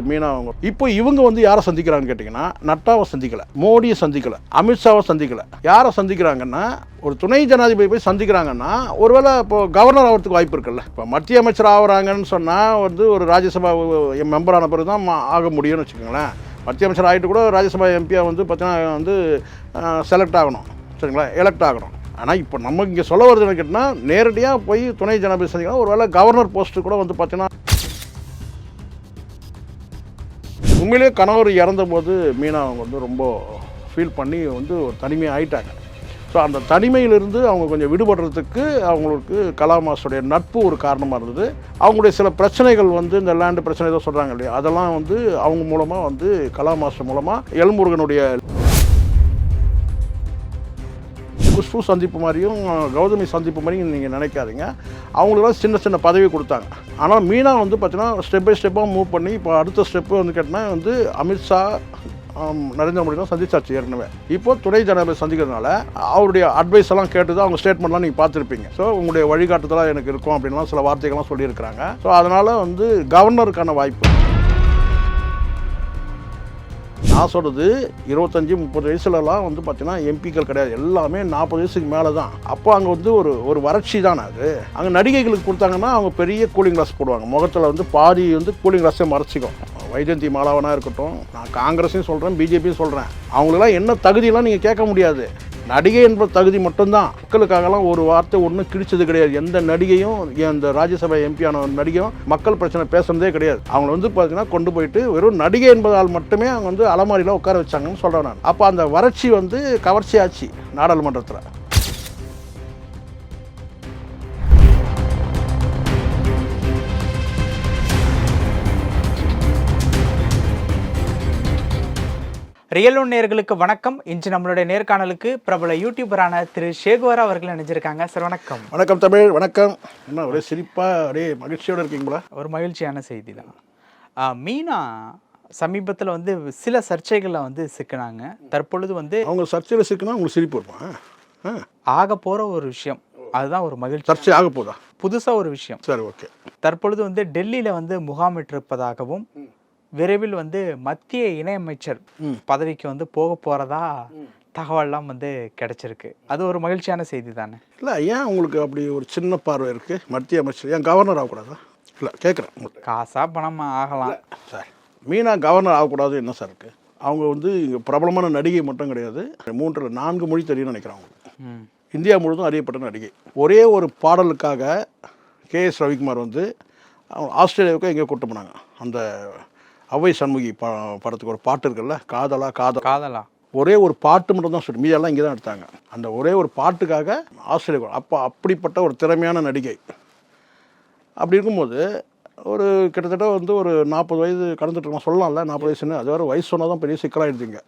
மீனா அவங்க இப்போ இவங்க வந்து யாரை சந்திக்கிறாங்கன்னு கேட்டிங்கன்னா, நட்டாவை சந்திக்கலை, மோடியை சந்திக்கலை, அமித்ஷாவை சந்திக்கலை. யாரை சந்திக்கிறாங்கன்னா, ஒரு துணை ஜனாதிபதி போய் சந்திக்கிறாங்கன்னா ஒருவேளை இப்போ கவர்னர் ஆகிறதுக்கு வாய்ப்பு இருக்குல்ல. இப்போ மத்திய அமைச்சர் ஆகிறாங்கன்னு சொன்னால் வந்து ஒரு ராஜ்யசபா மெம்பரான பிறகு தான் ஆக முடியும்னு வச்சுக்கோங்களேன். மத்திய அமைச்சர் ஆகிட்டு கூட ராஜ்யசபா எம்பியாக வந்து பார்த்தீங்கன்னா வந்து செலக்ட் ஆகணும், சரிங்களா, எலெக்ட் ஆகணும். ஆனால் இப்போ நமக்கு இங்கே சொல்ல வருதுன்னு கேட்டிங்கன்னா, நேரடியாக போய் துணை ஜனாதிபதி சந்திக்கலாம். ஒருவேளை கவர்னர் போஸ்ட்டு கூட வந்து பார்த்தீங்கன்னா, உண்மையிலேயே கணவர் இறந்தபோது மீனா அவங்க வந்து ரொம்ப ஃபீல் பண்ணி வந்து ஒரு தனிமையாக ஆகிட்டாங்க. ஸோ அந்த தனிமையிலிருந்து அவங்க கொஞ்சம் விடுபடுறதுக்கு அவங்களுக்கு கலாமாஸுடைய நட்பு ஒரு காரணமாக இருந்தது. அவங்களுடைய சில பிரச்சனைகள் வந்து இந்த லேண்டு பிரச்சனை ஏதோ சொல்கிறாங்க இல்லையா, அதெல்லாம் வந்து அவங்க மூலமாக வந்து கலாமாஸ் மூலமாக எல்முருகனுடைய குஷ்பு சந்திப்பு மாதிரியும் கௌதமி சந்திப்பு மாதிரியும் நீங்கள் நினைக்காதீங்க. அவங்களுக்கெல்லாம் சின்ன சின்ன பதவி கொடுத்தாங்க. ஆனால் மீனா வந்து பார்த்தீங்கன்னா ஸ்டெப் பை ஸ்டெப்பாக மூவ் பண்ணி இப்போ அடுத்த ஸ்டெப்பு வந்து கேட்டிங்கன்னா வந்து அமித்ஷா நரேந்திர மோடி தான் சந்திச்சாச்சு ஏற்கனவே. இப்போ துணை ஜனாதிபதி சந்திக்கிறதுனால அவருடைய அட்வைஸ் எல்லாம் கேட்டு அவங்க ஸ்டேட்மெண்ட்லாம் நீங்கள் பார்த்துருப்பீங்க. ஸோ உங்களுடைய வழிகாட்டுதலாக எனக்கு இருக்கும் அப்படின்லாம் சில வார்த்தைகள்லாம் சொல்லியிருக்கிறாங்க. ஸோ அதனால் வந்து கவர்னருக்கான வாய்ப்பு நான் சொல்கிறது 25-30 வயசுலலாம் வந்து பார்த்தீங்கன்னா எம்பிக்கள் கிடையாது, எல்லாமே 40 வயசுக்கு மேலே தான். அப்போ அங்கே வந்து ஒரு வறட்சி தானே அது. அங்கே நடிகைகளுக்கு கொடுத்தாங்கன்னா அவங்க பெரிய கூலிங் கிளாஸ் போடுவாங்க, முகத்தில் வந்து பாதி வந்து கூலிங் கிளாஸே மறைச்சிக்கும். வைஜெயந்தி மாலாவனாக இருக்கட்டும், நான் காங்கிரஸையும் சொல்கிறேன், பிஜேபியும் சொல்கிறேன், அவங்களெல்லாம் என்ன தகுதியெல்லாம் நீங்கள் கேட்க முடியாது. நடிகை என்ற தகுதி மட்டும்தான். மக்களுக்காகலாம் ஒரு வார்த்தை ஒன்றும் கிழிச்சது கிடையாது. எந்த நடிகையும், இந்த ராஜ்யசபா எம்பியான நடிகையும் மக்கள் பிரச்சனை பேசுனதே கிடையாது. அவங்கள வந்து பார்த்தீங்கன்னா கொண்டு போயிட்டு வெறும் நடிகை என்பதால் மட்டுமே அவங்க வந்து அலமாரியில் உட்கார வச்சாங்கன்னு சொல்கிறேன் நான். அப்போ அந்த வறட்சி வந்து கவர்ச்சி ஆச்சு நாடாளுமன்றத்தில். ரியல் ஒன் நேயர்களுக்கு வணக்கம். இன்று நம்மளுடைய நேர்காணலுக்கு பிரபல யூடியூபரான திரு ஷேகுவாரா அவர்கள் நினைச்சிருக்காங்க. சார் வணக்கம். வணக்கம் தமிழ், வணக்கம். என்ன ஒரே சிரிப்பாக ஒரே மகிழ்ச்சியோடு இருக்கீங்களா? ஒரு மகிழ்ச்சியான செய்தி தான். மீனா சமீபத்தில் வந்து சில சர்ச்சைகளில் வந்து சிக்கினாங்க. தற்பொழுது வந்து அவங்க சர்ச்சையில் சிக்கினா உங்களுக்கு சிரிப்பு வருமா? ஆக போகிற ஒரு விஷயம், அதுதான் ஒரு மகிழ்ச்சி. சர்ச்சை ஆக போதா? புதுசாக ஒரு விஷயம். சரி, ஓகே. தற்பொழுது வந்து டெல்லியில் வந்து முகாமிட்டிருப்பதாகவும் விரைவில் வந்து மத்திய இணையமைச்சர் பதவிக்கு வந்து போக போகிறதா தகவல்லாம் வந்து கிடைச்சிருக்கு. அது ஒரு மகிழ்ச்சியான செய்தி தானே? இல்லை, ஏன் உங்களுக்கு அப்படி ஒரு சின்ன பார்வை இருக்குது? மத்திய அமைச்சர் ஏன் கவர்னர் ஆகக்கூடாதா? இல்லை கேட்குறேன். காசா பணமா ஆகலாம் சார். மீனா கவர்னர் ஆகக்கூடாது என்ன சார் இருக்குது? அவங்க வந்து இங்கே பிரபலமான நடிகை மட்டும் கிடையாது, 3-4 மொழி தெரியும்னு நினைக்கிறாங்க. இந்தியா முழுவதும் அறியப்பட்ட நடிகை. ஒரே ஒரு பாடலுக்காக KS ரவிக்குமார் வந்து ஆஸ்திரேலியாவுக்கு எங்கேயோ கூட்டம் போனாங்க. அந்த அவ்வை சண்முகி படத்துக்கு ஒரு பாட்டு இருக்குல்ல, காதலா காதல் காதலா, ஒரே ஒரு பாட்டு மட்டும் தான் சொல்லி மீதெல்லாம் இங்கே தான் எடுத்தாங்க. அந்த ஒரே ஒரு பாட்டுக்காக ஆஸ்திரேலியா. அப்போ அப்படிப்பட்ட ஒரு திறமையான நடிகை. அப்படி இருக்கும்போது ஒரு கிட்டத்தட்ட வந்து ஒரு 40 வயது கடந்துட்டு சொல்லலாம்ல, 40 வயசுன்னு. அது வேறு வயசு சொன்னால் தான் பெரிய சிக்கலாகிடுதுங்க.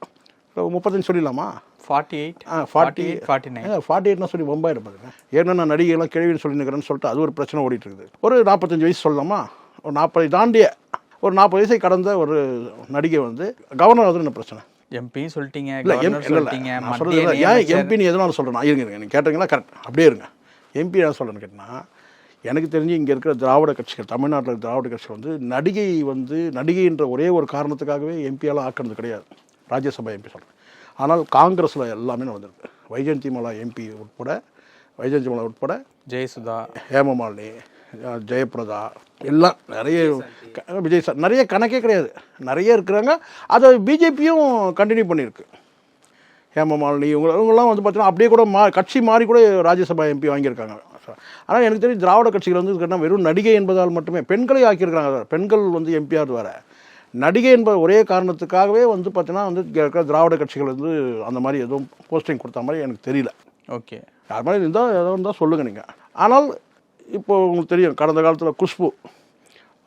35 சொல்லிடலாமா? 48 சொல்லி பொம்பாய் இருப்பாங்க. ஏன்னா நான் நடிகைலாம் கேள்வின்னு சொல்லினுக்கிறேன்னு சொல்லிட்டு அது ஒரு பிரச்சனை ஓடிட்டு இருக்குது. ஒரு 45 வயசு சொல்லலாமா? ஒரு 40 தாண்டிய ஒரு 40 வயசை கடந்த ஒரு நடிகை வந்து கவர்னர் ஆகுது. என்ன பிரச்சனை? எம்பின்னு சொல்லிட்டீங்க. நான் சொல்றது ஏன் எம்பின்னு எதனால சொல்கிறேன்? இருங்க, நீங்கள் கேட்டீங்களா? கரெக்ட், அப்படியே இருங்க. எம்பி என்ன சொல்கிறேன்னு கேட்டிங்கன்னா, எனக்கு தெரிஞ்சு இங்கே இருக்கிற திராவிட கட்சிகள், தமிழ்நாட்டில் திராவிட கட்சிகள் வந்து நடிகைன்ற ஒரே ஒரு காரணத்துக்காகவே எம்பியால் ஆக்கிறது கிடையாது. ராஜ்யசபா எம்பி சொல்கிறேன். ஆனால் காங்கிரஸில் எல்லாமே வந்திருக்கு. வைஜெயந்தி மாலா எம்பி உட்பட ஜெயசுதா, ஹேமமாலினி, ஜெயபிரதா எல்லாம் நிறைய, விஜய் சார் நிறைய கணக்கே கிடையாது, நிறைய இருக்கிறாங்க. அதை பிஜேபியும் கண்டினியூ பண்ணியிருக்கு. ஹேமமாலினி இவங்கெல்லாம் வந்து பார்த்தீங்கன்னா அப்படியே கூட கட்சி மாறி கூட ராஜ்யசபா எம்பி வாங்கியிருக்காங்க. ஆனால் எனக்கு தெரியும் திராவிட கட்சிகள் வந்து கேட்டால் வெறும் நடிகை என்பதால் மட்டுமே பெண்களை ஆக்கியிருக்காங்க. பெண்கள் வந்து எம்பியார் வேறு, நடிகை என்பது ஒரே காரணத்துக்காகவே வந்து பார்த்தீங்கன்னா வந்து இருக்கிற திராவிட கட்சிகள் வந்து அந்த மாதிரி எதுவும் போஸ்டிங் கொடுத்த மாதிரி எனக்கு தெரியல. ஓகே, அது மாதிரி இருந்தால் எதோ இருந்தால் சொல்லுங்கள் நீங்கள். ஆனால் இப்போ உங்களுக்கு தெரியும், கடந்த காலத்தில் குஷ்பு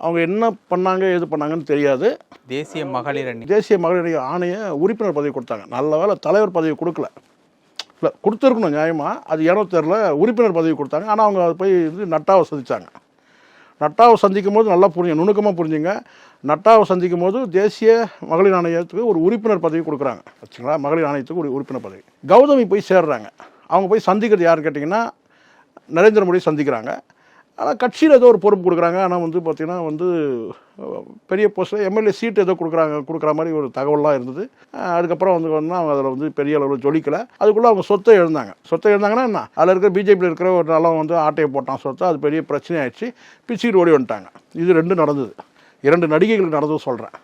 அவங்க என்ன பண்ணாங்க ஏது பண்ணாங்கன்னு தெரியாது. தேசிய மகளிர் ஆணைய உறுப்பினர் பதவி கொடுத்தாங்க. நல்ல வேலை தலைவர் பதவி கொடுக்கல. இல்லை, கொடுத்துருக்கணும் நியாயமாக, அது ஏனோ தெரில, உறுப்பினர் பதவி கொடுத்தாங்க. ஆனால் அவங்க அதை போய் வந்து நட்டாவை சந்தித்தாங்க. நட்டாவை சந்திக்கும் போது நல்லா நுணுக்கமாக புரிஞ்சுங்க. நட்டாவை சந்திக்கும் போது தேசிய மகளிர் ஆணையத்துக்கு ஒரு உறுப்பினர் பதவி கொடுக்குறாங்க வச்சுங்களா. மகளிர் ஆணையத்துக்கு ஒரு உறுப்பினர் பதவி. கௌதமி போய் சேர்றாங்க. அவங்க போய் சந்திக்கிறது யாருன்னு கேட்டிங்கன்னா நரேந்திர மோடி சந்திக்கிறாங்க. ஆனால் கட்சியில் ஏதோ ஒரு பொறுப்பு கொடுக்குறாங்க. ஆனால் வந்து பார்த்திங்கன்னா வந்து பெரிய போஸ்ட்டில் எம்எல்ஏ சீட்டு ஏதோ கொடுக்குற மாதிரி ஒரு தகவலாம் இருந்தது. அதுக்கப்புறம் வந்து அவங்க அதில் வந்து பெரிய அளவில் ஜொலிக்கலை. அதுக்குள்ளே அவங்க சொத்தை எழுந்தாங்கன்னா என்ன, அதில் இருக்கிற பிஜேபியில் இருக்கிற ஒரு நல்லவன் வந்து ஆட்டையை போட்டான் சொத்தை, அது பெரிய பிரச்சனை ஆயிடுச்சு, பிச்சுக்கிட்டு ஓடி வந்துட்டாங்க. இது 2 நடந்தது, 2 நடிகைகளுக்கு நடந்தது சொல்கிறேன்.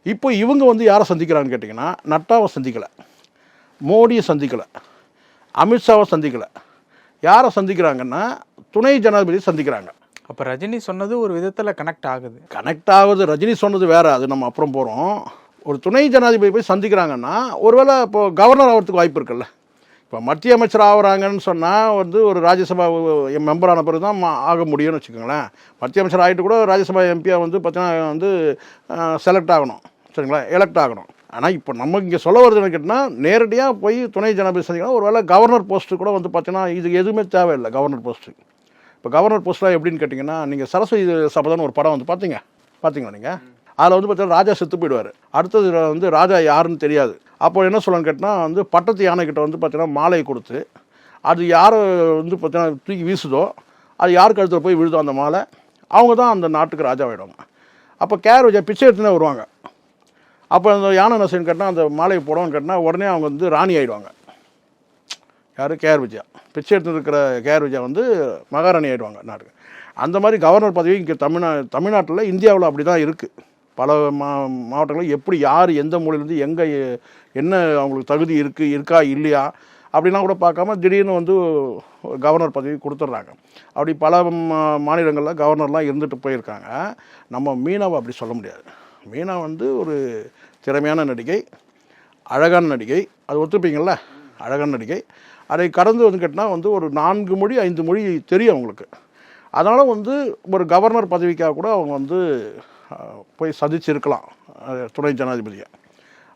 இப்போ இவங்க வந்து யாரை சந்திக்கிறாங்கன்னு கேட்டிங்கன்னா, நட்டாவை சந்திக்கலை, மோடியை சந்திக்கலை, அமித்ஷாவை சந்திக்கலை. யாரை சந்திக்கிறாங்கன்னா துணை ஜனாதிபதியை சந்திக்கிறாங்க. அப்போ ரஜினி சொன்னது ஒரு விதத்தில் கனெக்ட் ஆகுது. ரஜினி சொன்னது வேறு, அது நம்ம அப்புறம் போகிறோம். ஒரு துணை ஜனாதிபதி போய் சந்திக்கிறாங்கன்னா ஒருவேளை இப்போது கவர்னர் ஆகிறதுக்கு வாய்ப்பு இருக்குல்ல. இப்போ மத்திய அமைச்சர் ஆகிறாங்கன்னு சொன்னால் வந்து ஒரு ராஜ்யசபா மெம்பர் ஆன பிறகு தான் ஆக முடியும்னு வச்சுக்கோங்களேன். மத்திய அமைச்சர் ஆகிட்டு கூட ராஜ்யசபா எம்பியாக வந்து பார்த்தீங்கன்னா வந்து செலக்ட் ஆகணும், சரிங்களா, எலெக்ட் ஆகணும். ஆனால் இப்போ நம்ம இங்கே சொல்ல வருதுன்னு கேட்டால் நேரடியாக போய் துணை ஜனாதிபதி சந்திக்கணும். ஒரு வேளை கவர்னர் போஸ்ட்டு கூட வந்து பார்த்தீங்கன்னா இது எதுவுமே தேவையில்லை. கவர்னர் போஸ்ட்டு இப்போ கவர்னர் போஸ்ட்லாம் எப்படின்னு கேட்டிங்கன்னா, நீங்கள் சரஸ்வதி சபதம்னு ஒரு படம் வந்து பார்த்தீங்களா நீங்கள்? அதில் வந்து பார்த்தீங்கன்னா ராஜா செத்து போயிடுவார். அடுத்தது வந்து ராஜா யாருன்னு தெரியாது. அப்போ என்ன சொல்லணும்னு கேட்டால் வந்து பட்டத்து யானைக்கிட்ட வந்து பார்த்தீங்கன்னா மாலையை கொடுத்து, அது யார் வந்து பார்த்தீங்கன்னா தூக்கி வீசுதோ, அது யார் கழுத்தில் போய் விழுதோ அந்த மாலை, அவங்க தான் அந்த நாட்டுக்கு ராஜாவாயிடுவாங்க. அப்போ கேர் விஜயா பிச்சை எடுத்துனே வருவாங்க. அப்போ அந்த யானை என்ன செய்யணும்னு கேட்டால் அந்த மாலையை போடணும்னு கேட்டால் உடனே அவங்க வந்து ராணி ஆகிடுவாங்க. யார்? கேஆர் விஜயா. பிச்சை எடுத்து இருக்கிற கேஆர் விஜயா வந்து மகாராணி ஆகிடுவாங்க நாட்டுக்கு. அந்த மாதிரி கவர்னர் பதவி இங்கே தமிழ்நாட்டில் இந்தியாவில் அப்படி தான் இருக்குது. பல மாவட்டங்களில் எப்படி யார் எந்த மூலையிலேருந்து எங்கே என்ன அவங்களுக்கு தகுதி இருக்கா இல்லையா அப்படிலாம் கூட பார்க்காம திடீர்னு வந்து கவர்னர் பதவி கொடுத்துட்றாங்க. அப்படி பல மாநிலங்களில் கவர்னர்லாம் இருந்துட்டு போயிருக்காங்க. நம்ம மீனாவை அப்படி சொல்ல முடியாது. மீனா வந்து ஒரு திறமையான நடிகை, அழகான நடிகை, அது ஒத்துப்பீங்கள, அழகான நடிகை. அதை கடந்து வந்து கேட்டால் வந்து ஒரு 4 மொழி 5 மொழி தெரியும் அவங்களுக்கு. அதனால் வந்து ஒரு கவர்னர் பதவிக்காக கூட அவங்க வந்து போய் சந்திச்சிருக்கலாம் துணை ஜனாதிபதியை.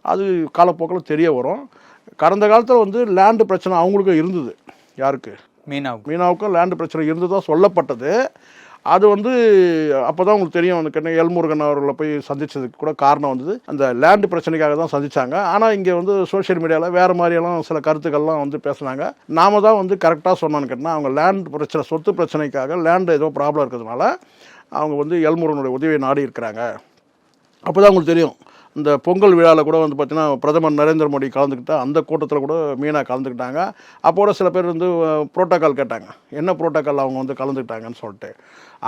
அது காலப்போக்கில் தெரிய வரும். கடந்த காலத்தில் வந்து லேண்டு பிரச்சனை அவங்களுக்கும் இருந்தது. யாருக்கு? மீனாவுக்கும் லேண்டு பிரச்சனை இருந்ததாக சொல்லப்பட்டது. அது வந்து அப்போ தான் உங்களுக்கு தெரியும், வந்து எல்முருகன் அவர்களை போய் சந்தித்ததுக்கு கூட காரணம் வந்தது அந்த லேண்டு பிரச்சனைக்காக தான் சந்தித்தாங்க. ஆனால் இங்கே வந்து சோஷியல் மீடியாவில் வேறு மாதிரியெல்லாம் சில கருத்துக்கள்லாம் வந்து பேசுனாங்க. நாம தான் வந்து கரெக்டாக சொன்னான்னு கேட்டால் அவங்க லேண்டு பிரச்சனை, சொத்து பிரச்சனைக்காக லேண்டு ஏதோ ப்ராப்ளம் இருக்கிறதுனால அவங்க வந்து எல்முருகனுடைய உதவியை நாடி இருக்கிறாங்க. அப்போ தான் உங்களுக்கு தெரியும், இந்த பொங்கல் விழாவில் கூட வந்து பார்த்திங்கன்னா பிரதமர் நரேந்திர மோடி கலந்துக்கிட்டால் அந்த கூட்டத்தில் கூட மீனா கலந்துக்கிட்டாங்க. அப்போட சில பேர் வந்து புரோட்டோக்கால் கேட்டாங்க, என்ன புரோட்டோக்கால் அவங்க வந்து கலந்துக்கிட்டாங்கன்னு சொல்லிட்டு.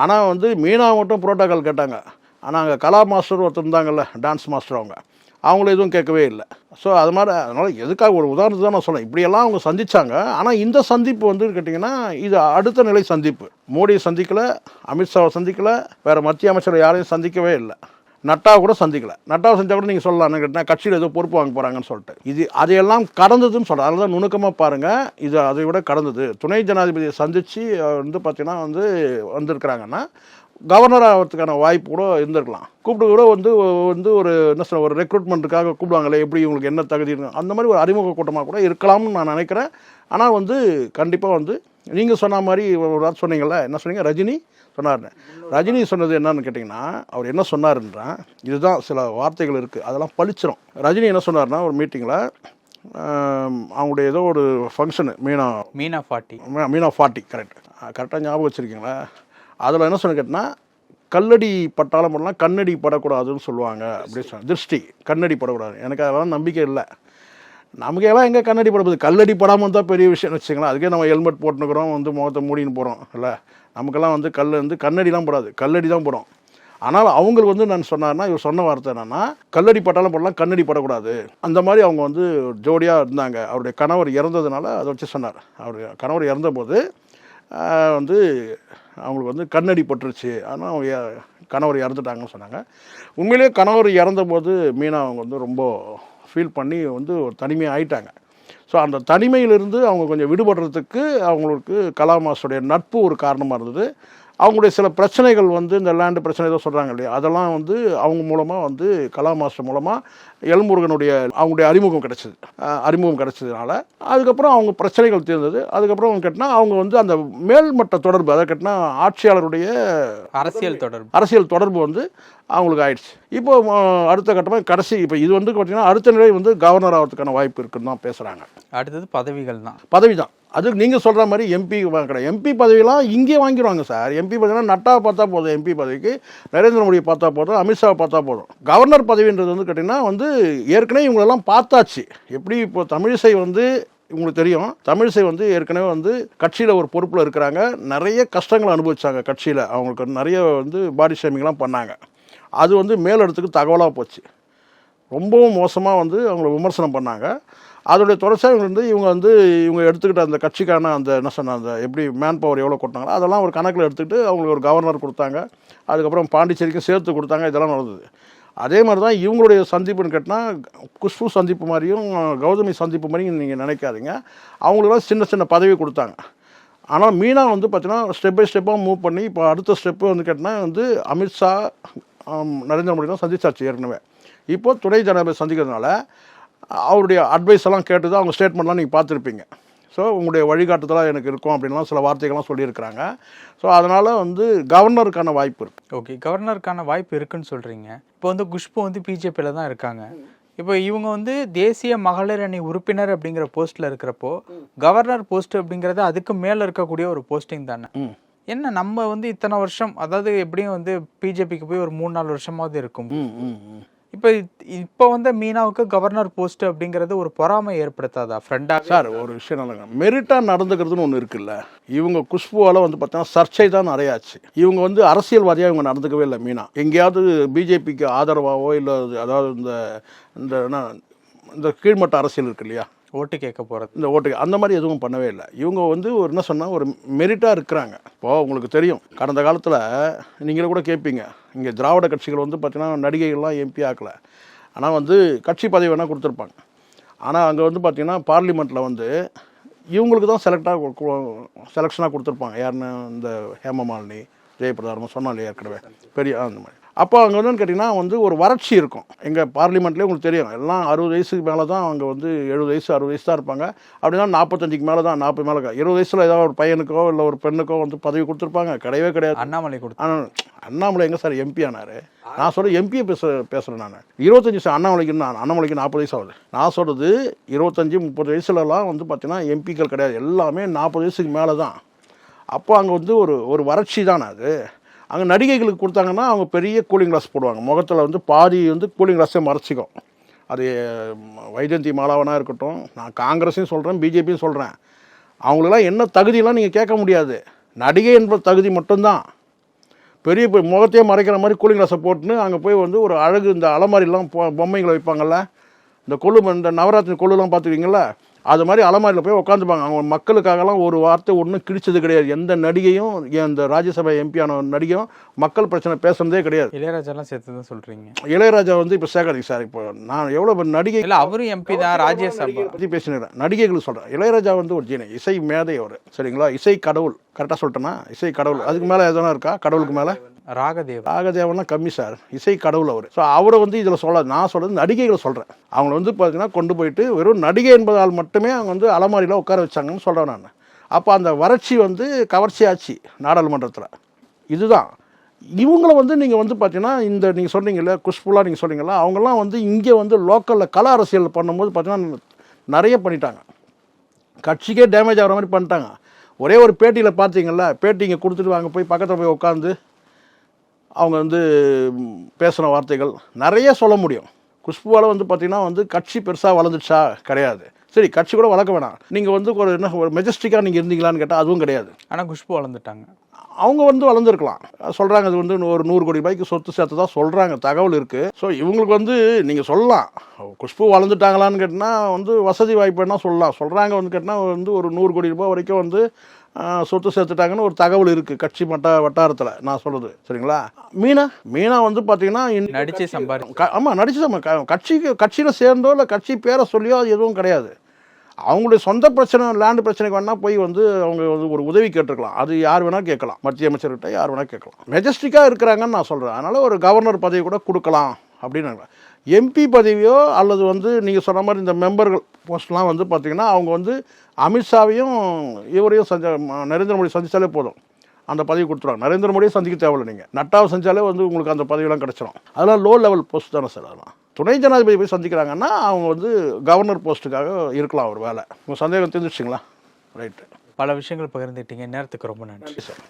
ஆனால் வந்து மீனா மட்டும் புரோட்டோக்கால் கேட்டாங்க. ஆனால் அங்கே கலா மாஸ்டர் ஒருத்தர் இருந்தாங்கல்ல, டான்ஸ் மாஸ்டர், அவங்கள எதுவும் கேட்கவே இல்லை. ஸோ அது மாதிரி அதனால் எதுக்காக ஒரு உதாரணத்தை தான் நான் சொல்லேன். இப்படியெல்லாம் அவங்க சந்தித்தாங்க. ஆனால் இந்த சந்திப்பு வந்து கேட்டிங்கன்னா இது அடுத்த நிலை சந்திப்பு. மோடியை சந்திக்கலை, அமித்ஷாவை சந்திக்கலை, வேறு மத்திய அமைச்சர் யாரையும் சந்திக்கவே இல்லை. நட்டாவை கூட சந்திக்கலை. நட்டாவை சந்திச்சா கூட நீங்கள் சொல்லலாம்னு கேட்டால் கட்சியில் ஏதோ பொறுப்பு வாங்க போகிறாங்கன்னு சொல்லிட்டு. இது அதையெல்லாம் கடந்ததுன்னு சொல்கிறேன். அதனால தான் நுணுக்கமாக பாருங்கள், இது அதை விட கடந்தது. துணை ஜனாதிபதியை சந்தித்து வந்து பார்த்திங்கன்னா வந்து வந்திருக்கிறாங்கன்னா கவர்னர் ஆகிறதுக்கான வாய்ப்பு கூட இருந்திருக்கலாம். கூப்பிட்டு கூட வந்து ஒரு என்ன சொல்ல, ஒரு ரெக்ரூட்மெண்ட்டுக்காக கூப்பிடுவாங்களே, எப்படி இவங்களுக்கு என்ன தகுதி இருக்கு, அந்த மாதிரி ஒரு அறிமுக கூட்டமாக கூட இருக்கலாம்னு நான் நினைக்கிறேன். ஆனால் வந்து கண்டிப்பாக வந்து நீங்கள் சொன்ன மாதிரி ஒரு வார்த்தை சொன்னீங்கள்ல, என்ன சொன்னீங்க, ரஜினி சொன்னார்னு. ரஜினி சொன்னது என்னன்னு கேட்டிங்கன்னா, அவர் என்ன சொன்னார்ன்றா, இதுதான் சில வார்த்தைகள் இருக்குது, அதெல்லாம் பழிச்சிரும். ரஜினி என்ன சொன்னார்னா, ஒரு மீட்டிங்கில் அவங்களுடைய ஏதோ ஒரு ஃபங்க்ஷனு மீனா 40 கரெக்டாக ஞாபகம் வச்சுருக்கீங்களா? அதில் என்ன சொன்ன கேட்டினா, கல்லடி பட்டாலும் பண்ணலாம், கண்ணடி படக்கூடாதுன்னு சொல்லுவாங்க அப்படின்னு சொன்ன. திருஷ்டி, கண்ணடி படக்கூடாது. எனக்கு அதெல்லாம் நம்பிக்கை இல்லை. நமக்கெல்லாம் எங்கே கண்ணடி படப்படுது, கல்லடி படாமல் இருந்தால் பெரிய விஷயம்னு வச்சுக்கலாம். அதுக்கே நம்ம ஹெல்மெட் போட்டுனுக்குறோம், வந்து முகத்தை மூடின்னு போகிறோம் இல்லை. நமக்கெல்லாம் வந்து கண்ணடிலாம் போடாது, கல்லடி தான் போடும். ஆனால் அவங்களுக்கு வந்து நான் சொன்னார்னா, இவர் சொன்ன வார்த்தை என்னென்னா, கல்லடி பட்டாலும் போடலாம், கண்ணடி படக்கூடாது. அந்த மாதிரி அவங்க வந்து ஜோடியாக இருந்தாங்க. அவருடைய கணவர் இறந்ததுனால அதை வச்சு சொன்னார். அவருடைய கணவர் இறந்தபோது வந்து அவங்களுக்கு வந்து கண்ணடி பட்டுருச்சு, ஆனால் அவங்க கணவர் இறந்துட்டாங்கன்னு சொன்னாங்க. உண்மையிலேயே கணவர் இறந்தபோது மீனா அவங்க வந்து ரொம்ப ஃபீல் பண்ணி வந்து ஒரு தனிமையாக ஆயிட்டாங்க. ஸோ அந்த தனிமையிலிருந்து அவங்க கொஞ்சம் விடுபடுறதுக்கு அவங்களுக்கு கலா மாஸ்டருடைய நட்பு ஒரு காரணமாக இருந்தது. அவங்களுடைய சில பிரச்சனைகள் வந்து இந்த லேண்டு பிரச்சனை ஏதோ சொல்கிறாங்க இல்லையா, அதெல்லாம் வந்து அவங்க மூலமாக வந்து கலா மாஸ்டர் மூலமாக எல்முருகனுடைய அவங்களுடைய அறிமுகம் கிடச்சதுனால அதுக்கப்புறம் அவங்க பிரச்சனைகள் தீர்ந்தது. அதுக்கப்புறம் கேட்டால் அவங்க வந்து அந்த மேல்மட்ட தொடர்பு, அதை கேட்டால் ஆட்சியாளருடைய அரசியல் தொடர்பு வந்து அவங்களுக்கு ஆயிடுச்சு. இப்போ அடுத்த கட்டமாக கடைசி இப்போ இது வந்து பார்த்தீங்கன்னா அடுத்த நிலை வந்து கவர்னர் ஆகிறதுக்கான வாய்ப்பு இருக்குன்னு தான் பேசுகிறாங்க. அடுத்தது பதவி தான். அதுக்கு நீங்கள் சொல்கிற மாதிரி எம்பி கிடையாது. எம்பி பதவியெல்லாம் இங்கே வாங்கிடுவாங்க சார். எம்பி பதவினா நட்டாவை பார்த்தா போதும், எம்பி பதவிக்கு நரேந்திர மோடியை பார்த்தா போதும், அமித்ஷாவை பார்த்தா போதும். கவர்னர் பதவின்றது வந்து கேட்டிங்கன்னா வந்து ஏற்கனவே இவங்களெல்லாம் பார்த்தாச்சு. எப்படி இப்போ தமிழிசை வந்து உங்களுக்கு தெரியும், தமிழிசை வந்து ஏற்கனவே வந்து கட்சியில் ஒரு பொறுப்பில் இருக்கிறாங்க, நிறைய கஷ்டங்களை அனுபவிச்சாங்க கட்சியில், அவங்களுக்கு நிறைய வந்து பாடி ஷேமிங்லாம் பண்ணாங்க. அது வந்து மேலிடத்துக்கு தகவலாக போச்சு. ரொம்பவும் மோசமாக வந்து அவங்கள விமர்சனம் பண்ணாங்க. அதோடைய தொடர்ச்சியாக இவங்க எடுத்துக்கிட்ட அந்த கட்சிக்கான அந்த என்ன சொன்ன அந்த எப்படி மேன் பவர் எவ்வளோ கொட்டினாங்களோ அதெல்லாம் ஒரு கணக்கில் எடுத்துக்கிட்டு அவங்களுக்கு ஒரு கவர்னர் கொடுத்தாங்க. அதுக்கப்புறம் பாண்டிச்சேரிக்கும் சேர்த்து கொடுத்தாங்க. இதெல்லாம் நடந்தது. அதே மாதிரி தான் இவங்களுடைய சந்திப்புன்னு கேட்டால் குஷ்பு சந்திப்பு மாதிரியும் கௌதமி சந்திப்பு மாதிரியும் நீங்கள் நினைக்காதீங்க. அவங்களுக்கெல்லாம் சின்ன சின்ன பதவி கொடுத்தாங்க. ஆனால் மீனா வந்து பார்த்தீங்கன்னா ஸ்டெப் பை ஸ்டெப்பாக மூவ் பண்ணி இப்போ அடுத்த ஸ்டெப்பு வந்து கேட்டால் வந்து அமித்ஷா நரேந்திர மோடி தான் சந்திச்சாச்சு ஏற்கனவே. இப்போ துணை ஜனாதிபதி சந்திக்கிறதுனால அவருடைய அட்வைஸ் எல்லாம் கேட்டு தான் அவங்க ஸ்டேட்மெண்ட்லாம் நீங்கள் பார்த்துருப்பீங்க. ஸோ உங்களுடைய வழிகாட்டுதலாக எனக்கு இருக்கும் அப்படின்லாம் சில வார்த்தைகள்லாம் சொல்லியிருக்கிறாங்க. ஸோ அதனால் வந்து கவர்னருக்கான வாய்ப்பு இருக்குது. ஓகே, கவர்னருக்கான வாய்ப்பு இருக்குன்னு சொல்கிறீங்க. இப்போ வந்து குஷ்பு வந்து பிஜேபியில் தான் இருக்காங்க. இப்போ இவங்க வந்து தேசிய மகளிர் அணி உறுப்பினர் அப்படிங்கிற போஸ்ட்டில் இருக்கிறப்போ கவர்னர் போஸ்ட் அப்படிங்கிறது அதுக்கு மேலே இருக்கக்கூடிய ஒரு போஸ்டிங் தானே. என்ன நம்ம வந்து இத்தனை வருஷம், அதாவது எப்படியும் வந்து பிஜேபிக்கு போய் ஒரு 3-4 வருஷமாவது இருக்கும். இப்போ வந்து மீனாவுக்கு கவர்னர் போஸ்ட் அப்படிங்கிறது ஒரு பொறாமை ஏற்படுத்தாதா ஃப்ரெண்டாக? சார் ஒரு விஷயம் நல்லங்க, மெரிட்டாக நடந்துக்கிறதுன்னு ஒன்று இருக்குல்ல. இவங்க குஷ்புவால் வந்து பார்த்தீங்கன்னா சர்ச்சை தான் நிறையாச்சு. இவங்க வந்து அரசியல்வாதியாக இவங்க நடந்துக்கவே இல்லை. மீனா எங்கேயாவது பிஜேபிக்கு ஆதரவாகவோ இல்லை, அதாவது இந்த கீழ்மட்ட அரசியல் இருக்கு இல்லையா, ஓட்டு கேட்க போகிறது, இந்த ஓட்டு அந்த மாதிரி எதுவும் பண்ணவே இல்லை. இவங்க வந்து ஒரு என்ன சொன்னால் ஒரு மெரிட்டாக இருக்கிறாங்க. இப்போது உங்களுக்கு தெரியும், கடந்த காலத்தில் நீங்களே கூட கேட்பீங்க, இங்கே திராவிட கட்சிகள் வந்து பார்த்தீங்கன்னா நடிகைகள்லாம் எம்பி ஆக்கலை, ஆனால் வந்து கட்சி பதவி வேணால் கொடுத்துருப்பாங்க. ஆனால் அங்கே வந்து பார்த்தீங்கன்னா பார்லிமெண்ட்டில் வந்து இவங்களுக்கு தான் செலெக்ஷனாக கொடுத்துருப்பாங்க. யாருன்னு இந்த ஹேமமாலினி, ஜெயபிரதாரமாக சொன்னாலே ஏற்கனவே பெரிய அந்த மாதிரி. அப்போ அங்கே வந்து கேட்டிங்கன்னா வந்து ஒரு வறட்சி இருக்கும். எங்கள் பார்லிமெண்ட்லேயே உங்களுக்கு தெரியும், எல்லாம் 60 வயசுக்கு மேலே தான் அவங்க வந்து 70 வயசு 60 வயசு தான் இருப்பாங்க. அப்படின்னா 45க்கு மேலே தான், 40 மேலே 20 வயசில் ஏதாவது ஒரு பையனுக்கோ இல்லை ஒரு பெண்ணுக்கோ வந்து பதவி கொடுத்துருப்பாங்க. கிடையவே கிடையாது. அண்ணாமலை கொடுத்தாங்க. அண்ணாமலை எங்கே சார் எம்பி ஆனார்? நான் சொல்கிறேன் எம்பியை பேசுகிறேன் நான். 25 அண்ணாமலைக்கு 40 வயசு ஆகுது. நான் சொல்கிறது 25-30 வயசுலலாம் வந்து பார்த்தீங்கன்னா எம்பிக்கள் கிடையாது, எல்லாமே 40 வயசுக்கு மேலே தான். அப்போ அங்கே வந்து ஒரு வறட்சி தானே அது. அங்கே நடிகைகளுக்கு கொடுத்தாங்கன்னா அவங்க பெரிய கூலிங் கிளாஸ் போடுவாங்க, முகத்தில் வந்து பாதி வந்து கூலிங் கிளாஸே மறைச்சிக்கும். அது வைஜெயந்தி மாலாவனாக இருக்கட்டும், நான் காங்கிரஸையும் சொல்கிறேன், பிஜேபியும் சொல்கிறேன், அவங்களெல்லாம் என்ன தகுதியெல்லாம் நீங்கள் கேட்க முடியாது. நடிகை என்பது தகுதி மட்டும்தான். பெரிய முகத்தையே மறைக்கிற மாதிரி கூலிங் கிளாஸை போட்டுன்னு அங்கே போய் வந்து ஒரு அழகு இந்த அலமாரிலாம் பொம்மைங்களை வைப்பாங்கள்ல, இந்த நவராத்திரி கொள்ளுலாம் பார்த்துக்கிங்களா, அது மாதிரி அலமாரியில் போய் உட்காந்துப்பாங்க. அவங்க மக்களுக்காகலாம் ஒரு வார்த்தை ஒன்றும் கிழிச்சது கிடையாது. எந்த நடிகையும், இந்த ராஜ்யசபா எம்பியான நடிகையும் மக்கள் பிரச்சனை பேசுனதே கிடையாது. இளையராஜாலாம் சேர்த்து தான் சொல்கிறீங்க. இளையராஜா வந்து இப்போ சேர்க்காதீங்க சார். இப்போ நான் எவ்வளோ நடிகை இல்லை, அவரும் எம்பி தான், ராஜ்யசபா பற்றி பேசினேன். நடிகைகள் சொல்கிறேன், இளையராஜா வந்து ஒரு ஜீனி இசை மேதை அவர், சரிங்களா, இசை கடவுள். கரெக்டாக சொல்லிட்டேன்னா இசை கடவுள். அதுக்கு மேலே எதனா இருக்கா? கடவுளுக்கு மேலே ராகதேவனா கம்மி சார், இசை கடவுள் அவர். ஸோ அவரை வந்து இதில் சொல்லாது. நான் சொல்கிறது நடிகைகளை சொல்கிறேன். அவங்கள வந்து பார்த்தீங்கன்னா கொண்டு போயிட்டு வெறும் நடிகை என்பதால் மட்டுமே அவங்க வந்து அலமாரியில் உட்கார வச்சாங்கன்னு சொல்கிறேன் நான். அப்போ அந்த வறட்சி வந்து கவர்ச்சியாச்சு நாடாளுமன்றத்தில். இதுதான் இவங்கள வந்து நீங்கள் வந்து பார்த்தீங்கன்னா இந்த நீங்கள் சொன்னீங்கல்ல குஷ்புலாம், நீங்கள் சொன்னீங்கல்ல, அவங்கெல்லாம் வந்து இங்கே வந்து லோக்கலில் கல அரசியல் பண்ணும்போது பார்த்தீங்கன்னா நிறைய பண்ணிட்டாங்க. கட்சிக்கே டேமேஜ் ஆகிற மாதிரி பண்ணிட்டாங்க. ஒரே ஒரு பேட்டியில் பார்த்தீங்கல்ல, பேட்டி இங்கே கொடுத்துட்டு அங்கே போய் பக்கத்தில் போய் உட்காந்து அவங்க வந்து பேசுகிற வார்த்தைகள் நிறைய சொல்ல முடியும். குஷ்புவால் வந்து பார்த்திங்கன்னா வந்து கட்சி பெருசாக வளர்ந்துச்சா? கிடையாது. சரி, கட்சி கூட வளர்க்க வேணாம், நீங்கள் வந்து ஒரு மெஜஸ்டிக்காக நீங்கள் இருந்தீங்களான்னு கேட்டால் அதுவும் கிடையாது. ஆனால் குஷ்பு வளர்ந்துட்டாங்க. அவங்க வந்து வளர்ந்துருக்கலாம் சொல்கிறாங்க. அது வந்து ஒரு 100 கோடி ரூபாய்க்கு சொத்து சேர்த்து தான் சொல்கிறாங்க, தகவல் இருக்குது. ஸோ இவங்களுக்கு வந்து நீங்கள் சொல்லலாம் குஷ்பு வளர்ந்துட்டாங்களான்னு கேட்டால் வந்து வசதி வாய்ப்பு என்ன சொல்கிறாங்க வந்து கேட்டால் வந்து ஒரு 100 கோடி ரூபாய் வரைக்கும் வந்து சொத்து சேர்த்துட்டாங்கன்னு ஒரு தகவல் இருக்குது கட்சி வட்டாரத்தில். நான் சொல்கிறது சரிங்களா. மீனா வந்து பார்த்தீங்கன்னா நடிச்சு சம்பாதி ஆமாம் நடிச்சு கட்சியில் சேர்ந்தோ இல்லை கட்சி பேரை சொல்லியோ அது எதுவும் கிடையாது. அவங்களுடைய சொந்த பிரச்சனை, லேண்டு பிரச்சனைக்கு வேணால் போய் வந்து அவங்க வந்து ஒரு உதவி கேட்டிருக்கலாம். அது யார் வேணால் கேட்கலாம், மத்திய அமைச்சர்கிட்ட யார் வேணால் கேட்கலாம். மெஜஸ்டிக்காக இருக்கிறாங்கன்னு நான் சொல்கிறேன். அதனால் ஒரு கவர்னர் பதவி கூட கொடுக்கலாம் அப்படின்னு. எம்பி பதவியோ அல்லது வந்து நீங்கள் சொன்ன மாதிரி இந்த மெம்பர்கள் போஸ்ட்லாம் வந்து பார்த்திங்கன்னா அவங்க வந்து அமித்ஷாவையும் இவரையும் நரேந்திர மோடி சந்தித்தாலே போதும், அந்த பதவி கொடுத்துருவாங்க. நரேந்திர மோடியை சந்திக்க தேவையில்லை, நீங்கள் நட்டாவை செஞ்சாலே வந்து உங்களுக்கு அந்த பதவியெல்லாம் கிடச்சிடும். அதெல்லாம் லோ லெவல் போஸ்ட் தானே சார். அதெல்லாம் துணை ஜனாதிபதி போய் சந்திக்கிறாங்கன்னா அவங்க வந்து கவர்னர் போஸ்ட்டுக்காக இருக்கலாம் ஒரு வேலை. உங்கள் சந்தேகம் தெரிஞ்சிச்சிங்களா? ரைட்டு. பல விஷயங்கள் பகிர்ந்துட்டீங்க. நேரத்துக்கு ரொம்ப நன்றி. நன்றி சார்.